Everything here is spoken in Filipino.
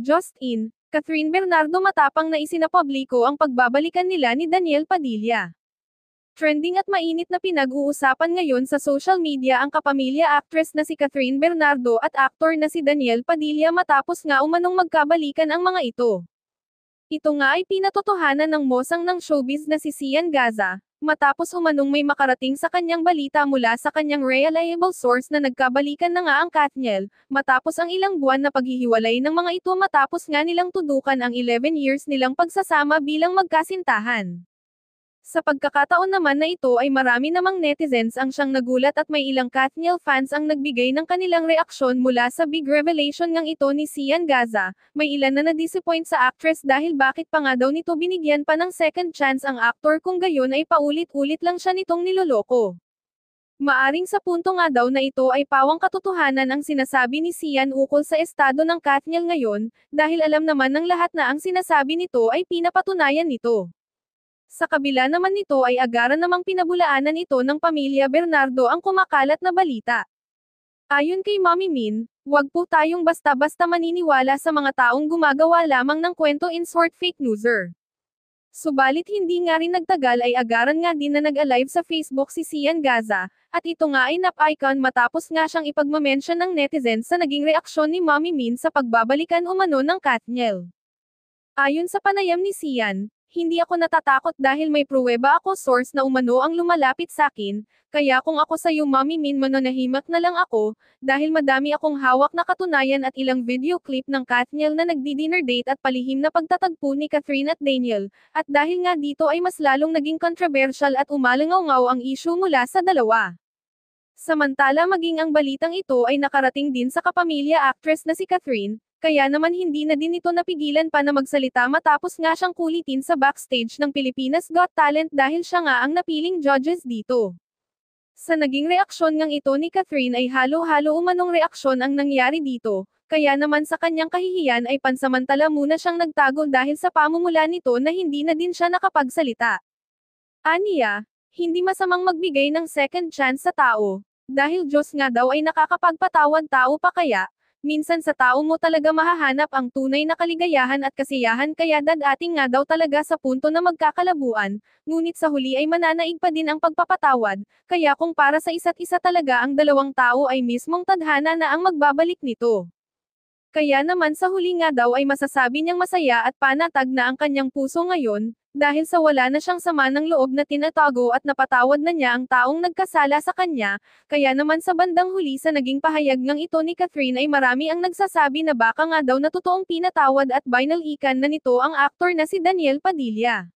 Justin, Catherine Bernardo matapang na isinapubliko ang pagbabalikan nila ni Daniel Padilla. Trending at mainit na pinag-uusapan ngayon sa social media ang kapamilya actress na si Catherine Bernardo at aktor na si Daniel Padilla matapos nga umanong magkabalikan ang mga ito. Ito nga ay pinatotohanan ng mosang ng showbiz na si Sian Gaza, matapos umanong may makarating sa kanyang balita mula sa kanyang reliable source na nagkabalikan na nga ang Katniel, matapos ang ilang buwan na paghihiwalay ng mga ito matapos nga nilang tudukan ang 11 years nilang pagsasama bilang magkasintahan. Sa pagkakataon naman na ito ay marami namang netizens ang siyang nagulat at may ilang Katniel fans ang nagbigay ng kanilang reaksyon mula sa big revelation ngang ito ni Sian Gaza. May ilan na na-disappoint sa actress dahil bakit pa nga daw nito binigyan pa ng second chance ang aktor kung gayon ay paulit-ulit lang siya nitong niloloko. Maaring sa punto nga daw na ito ay pawang katotohanan ang sinasabi ni Sian ukol sa estado ng Katniel ngayon, dahil alam naman ng lahat na ang sinasabi nito ay pinapatunayan nito. Sa kabila naman nito ay agaran namang pinabulaanan ito ng pamilya Bernardo ang kumakalat na balita. Ayon kay Mommy Min, huwag po tayong basta-basta maniniwala sa mga taong gumagawa lamang ng kwento in short fake newser. Subalit hindi nga rin nagtagal ay agaran nga din na nag-alive sa Facebook si Sian Gaza, at ito nga ay nap-icon matapos nga siyang ipagmamention ng netizens sa naging reaksyon ni Mommy Min sa pagbabalikan umano ng Katniel. Ayon sa panayam ni Sian, hindi ako natatakot dahil may pruweba ako source na umano ang lumalapit sa akin, kaya kung ako sa iyo Mommy Min mananahimak na lang ako, dahil madami akong hawak na katunayan at ilang video clip ng Katniel na nagdi-dinner date at palihim na pagtatagpo ni Catherine at Daniel, at dahil nga dito ay mas lalong naging controversial at umalangaw-ngaw ang issue mula sa dalawa. Samantala maging ang balitang ito ay nakarating din sa kapamilya actress na si Catherine, kaya naman hindi na din ito napigilan pa na magsalita matapos nga siyang kulitin sa backstage ng Pilipinas Got Talent dahil siya nga ang napiling judges dito. Sa naging reaksyon ngang ito ni Catherine ay halo-halo umanong reaksyon ang nangyari dito, kaya naman sa kanyang kahihiyan ay pansamantala muna siyang nagtago dahil sa pamumula nito na hindi na din siya nakapagsalita. Aniya, hindi masamang magbigay ng second chance sa tao, dahil Diyos nga daw ay nakakapagpatawad tao pa kaya, minsan sa tao mo talaga mahahanap ang tunay na kaligayahan at kasiyahan kaya dadating nga daw talaga sa punto na magkakalabuan, ngunit sa huli ay mananaig pa din ang pagpapatawad, kaya kung para sa isa't isa talaga ang dalawang tao ay mismong tadhana na ang magbabalik nito. Kaya naman sa huli nga daw ay masasabi niyang masaya at panatag na ang kanyang puso ngayon, dahil sa wala na siyang sama ng loob na tinatago at napatawad na niya ang taong nagkasala sa kanya, kaya naman sa bandang huli sa naging pahayag ngang ito ni Catherine ay marami ang nagsasabi na baka nga daw na totoong pinatawad at binalikan na nito ang aktor na si Daniel Padilla.